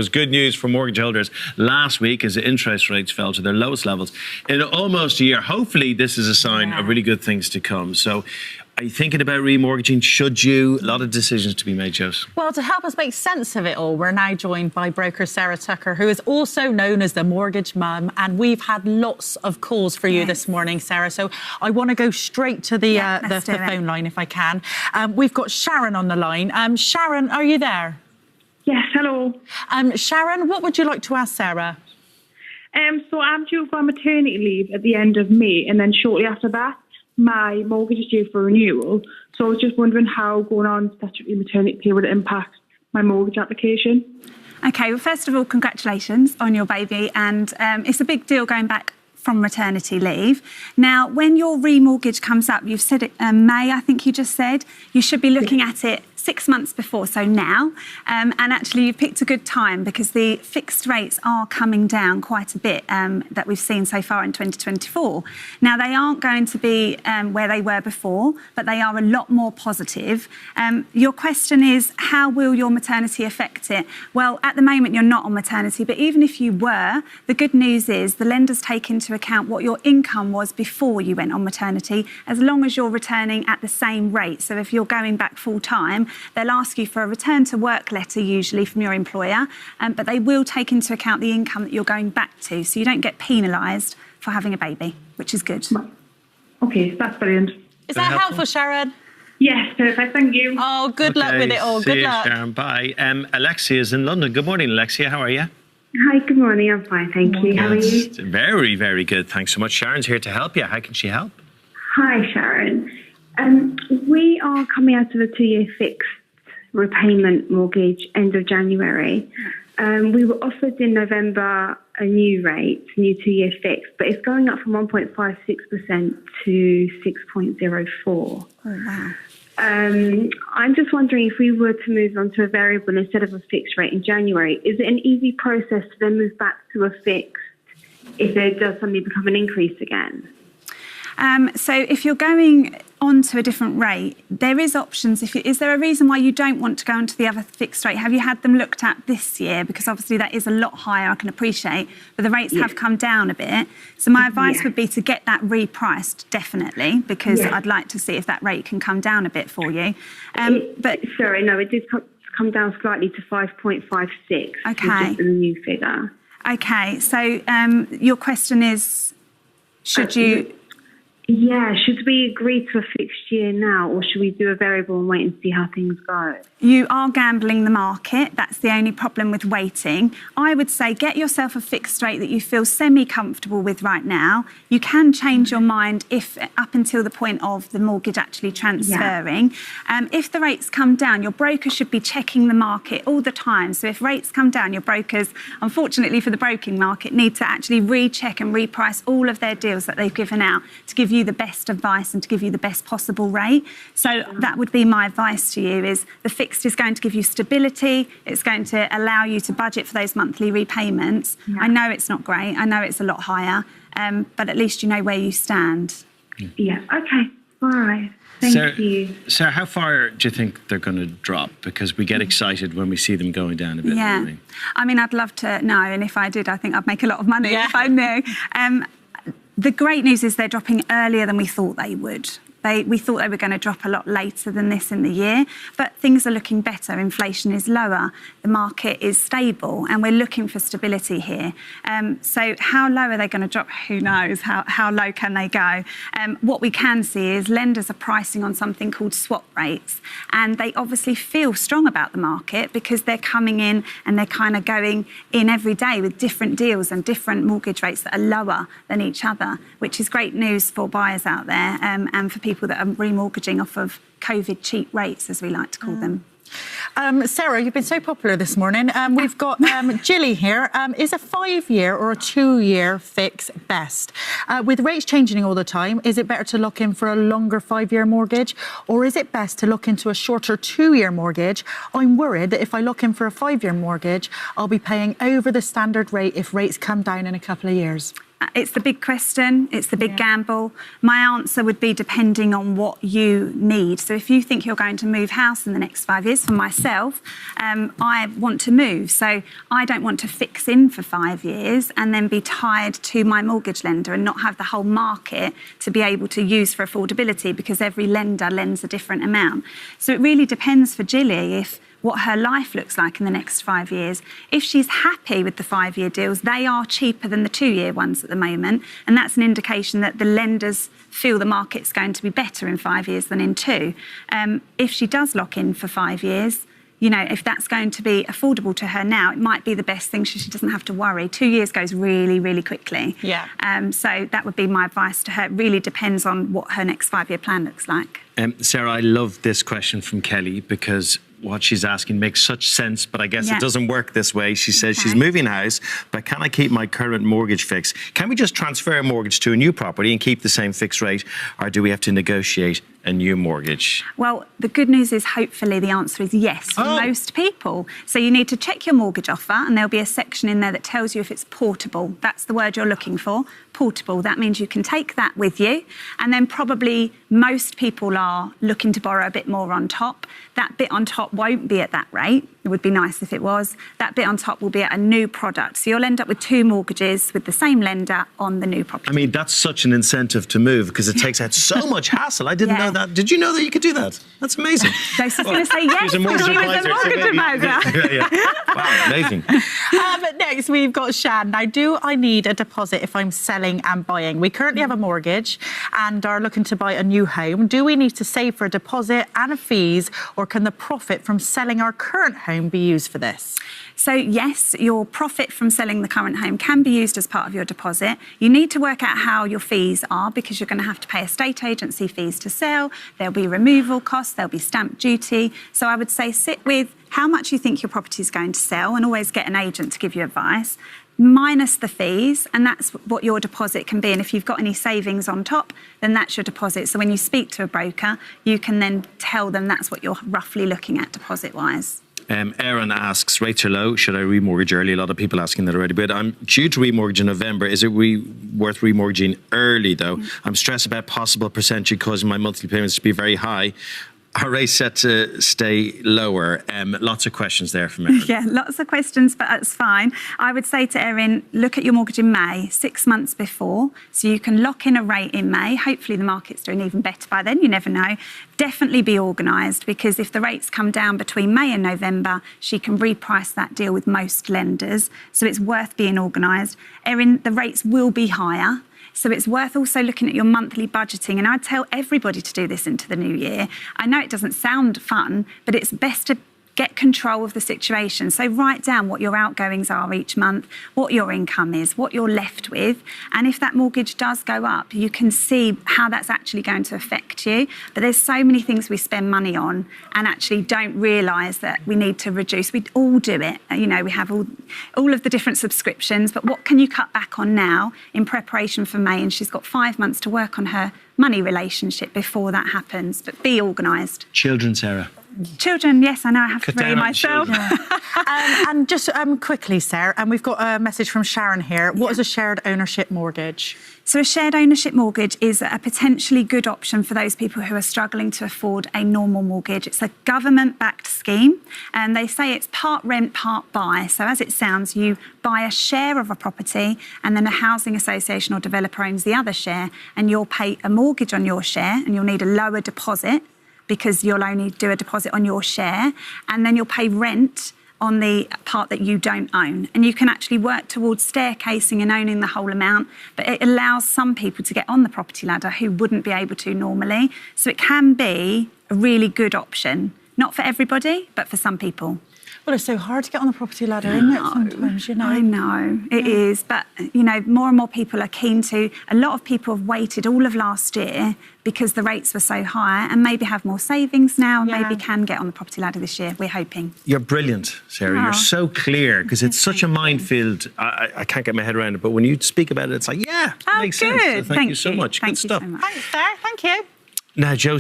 was good news for mortgage holders last week as interest rates fell to their lowest levels in almost a year. Hopefully, this is a sign of really good things to come. So, are you thinking about remortgaging? Should you? A lot of decisions to be made, Jose. Well, to help us make sense of it all, we're now joined by broker Sarah Tucker, who is also known as the Mortgage Mum. And we've had lots of calls for you this morning, Sarah. So I want to go straight to the phone line if I can. We've got Sharon on the line. Sharon, are you there? Yes, hello. Sharon, what would you like to ask Sarah? So I'm due for maternity leave at the end of May, and then shortly after that, my mortgage is due for renewal. So I was just wondering how going on statutory maternity pay would impact my mortgage application. Okay, well, first of all, congratulations on your baby, and it's a big deal going back from maternity leave. Now, when your remortgage comes up, you've said it May, I think you just said, you should be looking at it 6 months before, so now. And actually, you've picked a good time because the fixed rates are coming down quite a bit that we've seen so far in 2024. Now, they aren't going to be where they were before, but they are a lot more positive. Your question is, how will your maternity affect it? Well, at the moment, you're not on maternity, but even if you were, the good news is the lenders take into account what your income was before you went on maternity, as long as you're returning at the same rate. So if you're going back full time, they'll ask you for a return to work letter usually from your employer, but they will take into account the income that you're going back to, so you don't get penalised for having a baby, which is good. Okay, that's brilliant. Is that helpful, Sharon? Yes, perfect, thank you. Oh, good luck with it all. Good luck. Sharon, bye. Alexia is in London. Good morning, Alexia. How are you? Hi, good morning. I'm fine, thank you. How are you? Very, very good. Thanks so much. Sharon's here to help you. How can she help? Hi, Sharon. We are coming out of a 2-year fixed repayment mortgage end of January. We were offered in November a new rate, new 2-year fixed, but it's going up from 1.56% to 6.04%. Oh, wow. I'm just wondering, if we were to move on to a variable instead of a fixed rate in January, is it an easy process to then move back to a fixed if there does suddenly become an increase again? So if you're going on to a different rate, there is options. Is there a reason why you don't want to go onto the other fixed rate? Have you had them looked at this year? Because obviously that is a lot higher, I can appreciate, but the rates have come down a bit. So my advice would be to get that repriced, definitely, because I'd like to see if that rate can come down a bit for you. Sorry, no, it did come down slightly to 5.56. Okay. Which is the new figure. Okay, so your question is, should you... Yeah, should we agree to a fixed year now, or should we do a variable and wait and see how things go? You are gambling the market. That's the only problem with waiting. I would say get yourself a fixed rate that you feel semi-comfortable with right now. You can change your mind if up until the point of the mortgage actually transferring. If the rates come down, your broker should be checking the market all the time. So if rates come down, your brokers, unfortunately for the broking market, need to actually recheck and reprice all of their deals that they've given out to give you the best advice and to give you the best possible rate. So that would be my advice to you, is the fixed is going to give you stability. It's going to allow you to budget for those monthly repayments. I know it's not great. I know it's a lot higher, but at least you know where you stand. Yeah, okay. All right. Thank you. Sarah, how far do you think they're going to drop? Because we get excited when we see them going down a bit. Yeah. I mean, I'd love to know, and if I did, I think I'd make a lot of money if I knew. The great news is they're dropping earlier than we thought they would. We thought they were going to drop a lot later than this in the year, but things are looking better. Inflation is lower, the market is stable, and we're looking for stability here. So how low are they going to drop? Who knows? How low can they go? What we can see is lenders are pricing on something called swap rates, and they obviously feel strong about the market because they're coming in and they're kind of going in every day with different deals and different mortgage rates that are lower than each other, which is great news for buyers out there and for people that are remortgaging off of COVID cheap rates, as we like to call them. Sarah, you've been so popular this morning. We've got Jilly here. Is a 5-year or a 2-year fix best? With rates changing all the time, is it better to look in for a longer 5-year mortgage, or is it best to look into a shorter 2-year mortgage? I'm worried that if I look in for a 5-year mortgage, I'll be paying over the standard rate if rates come down in a couple of years. It's the big question, it's the big gamble. My answer would be depending on what you need. So if you think you're going to move house in the next 5 years, for myself, I want to move. So I don't want to fix in for 5 years and then be tied to my mortgage lender and not have the whole market to be able to use for affordability, because every lender lends a different amount. So it really depends for Gilly if what her life looks like in the next 5 years. If she's happy with the 5-year deals, they are cheaper than the 2-year ones at the moment, and that's an indication that the lenders feel the market's going to be better in 5 years than in 2. If she does lock in for 5 years, you know, if that's going to be affordable to her now, it might be the best thing, so she doesn't have to worry. 2 years goes really, really quickly. Yeah. So that would be my advice to her. It really depends on what her next 5-year plan looks like. Sarah, I love this question from Kelly because what she's asking makes such sense, but I guess it doesn't work this way. She says she's moving house, but can I keep my current mortgage fixed? Can we just transfer a mortgage to a new property and keep the same fixed rate, or do we have to negotiate a new mortgage? Well, the good news is hopefully the answer is yes for most people. So you need to check your mortgage offer, and there'll be a section in there that tells you if it's portable. That's the word you're looking for, portable. That means you can take that with you, and then probably most people are looking to borrow a bit more on top. That bit on top won't be at that rate. It would be nice if it was. That bit on top will be at a new product. So you'll end up with 2 mortgages with the same lender on the new property. I mean, that's such an incentive to move because it takes out so much hassle. I didn't know that. Did you know that you could do that? That's amazing. Josie's going to say yes because she was a mortgage advisor. Wow, amazing. Next, we've got Shan. Now, do I need a deposit if I'm selling and buying? We currently have a mortgage and are looking to buy a new home. Do we need to save for a deposit and fees, or can the profit from selling our current home be used for this? So yes, your profit from selling the current home can be used as part of your deposit. You need to work out how your fees are, because you're going to have to pay estate agency fees to sell. There'll be removal costs, there'll be stamp duty. So I would say sit with how much you think your property is going to sell, and always get an agent to give you advice, minus the fees, and that's what your deposit can be. And if you've got any savings on top, then that's your deposit. So when you speak to a broker, you can then tell them that's what you're roughly looking at deposit-wise. Aaron asks, rates are low, should I remortgage early? A lot of people asking that already, but I'm due to remortgage in November. Is it worth remortgaging early though? I'm stressed about possible percentage causing my monthly payments to be very high. Are rates set to stay lower? Lots of questions there from Erin. Yeah, lots of questions, but that's fine. I would say to Erin, look at your mortgage in May, 6 months before, so you can lock in a rate in May. Hopefully the market's doing even better by then, you never know. Definitely be organised, because if the rates come down between May and November, she can reprice that deal with most lenders. So it's worth being organised. Erin, the rates will be higher. So it's worth also looking at your monthly budgeting. And I'd tell everybody to do this into the new year. I know it doesn't sound fun, but it's best to get control of the situation. So write down what your outgoings are each month, what your income is, what you're left with. And if that mortgage does go up, you can see how that's actually going to affect you. But there's so many things we spend money on and actually don't realise that we need to reduce. We all do it. You know, we have all of the different subscriptions, but what can you cut back on now in preparation for May? And she's got 5 months to work on her money relationship before that happens. But be organised. Children, Sarah. Children, yes, I know I have to marry myself. And just quickly, Sarah, and we've got a message from Sharon here. What is a shared ownership mortgage? So a shared ownership mortgage is a potentially good option for those people who are struggling to afford a normal mortgage. It's a government-backed scheme, and they say it's part rent, part buy. So as it sounds, you buy a share of a property, and then a housing association or developer owns the other share, and you'll pay a mortgage on your share, and you'll need a lower deposit, because you'll only do a deposit on your share, and then you'll pay rent on the part that you don't own. And you can actually work towards staircasing and owning the whole amount, but it allows some people to get on the property ladder who wouldn't be able to normally. So it can be a really good option. Not for everybody, but for some people. Well, it's so hard to get on the property ladder, isn't it, sometimes, you know? I know, it is. But, you know, more and more people are keen to. A lot of people have waited all of last year because the rates were so high, and maybe have more savings now, and maybe can get on the property ladder this year. We're hoping. You're brilliant, Sarah. You're so clear, because it's such a minefield. I can't get my head around it, but when you speak about it, it's like, yeah, it makes sense. So thank you so much. Good stuff. So much. Thanks, Sarah. Thank you. Now, Josie.